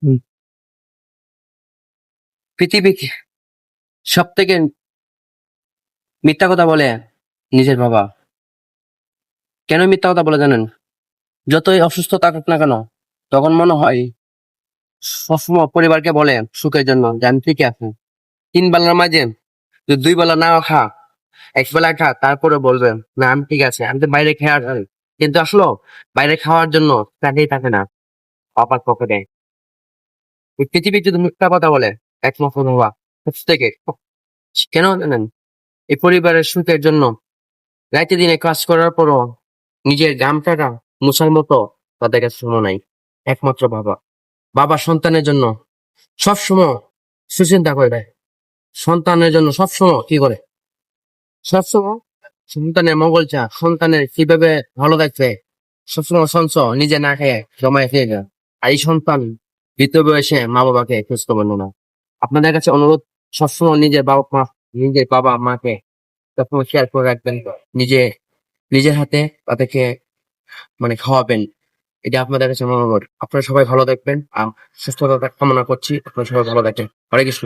হুম। পৃথিবীতে সব থেকে মিথ্যা কথা বলে নিজের বাবা। কেন মিথ্যা কথা বলে জানেন? যতই অসুস্থ থাকুক না কেন, তখন মনে হয় সবসময় পরিবারকে বলে সুখের জন্য যে আমি ঠিকই আছি। 3 বেলার মাঝে যদি 2 বেলা নাও খা, 1 বেলা খা, তারপরে বলবেন না আমি ঠিক আছে, আমি তো বাইরে খেয়ে আসি। কিন্তু আসলে বাইরে খাওয়ার জন্য প্যাকেই থাকে না বাবার পকেটে। এই পৃথিবী যদি মিথ্যা কথা বলে একমাত্র বাবা থেকে। কেন জানেন? এই পরিবারের সুখের জন্য রাইতে দিনে কাজ করার পরও নিজের ঘামটাটা মুছার মতো তাদের কাছে সময় নাই। একমাত্র বাবা। বাবা সন্তানের জন্য সবসময় সুচিন্তা করে দেয়। সন্তানের জন্য সবসময় কি করে? সবসময় সন্তানের মঙ্গল চা, সন্তানের কিভাবে ভালো থাকবে, সবসময় সঞ্চয় নিজে না খেয়ে জমায় খেয়ে যায়। আর এই সন্তান বৃদ্ধ বয়সে মা বাবাকে খোঁজ খবর নেয় না। আপনাদের কাছে অনুরোধ, সবসময় নিজের বাবা মাকে সবসময় শেয়ার করে রাখবেন। নিজে নিজের হাতে তাদেরকে খাওয়াবেন। এটা আপনাদের কাছে অনুরোধ। আপনারা সবাই ভালো থাকবেন। সুস্থতা কামনা করছি। আপনারা সবাই ভালো থাকবেন। হরে কৃষ্ণ।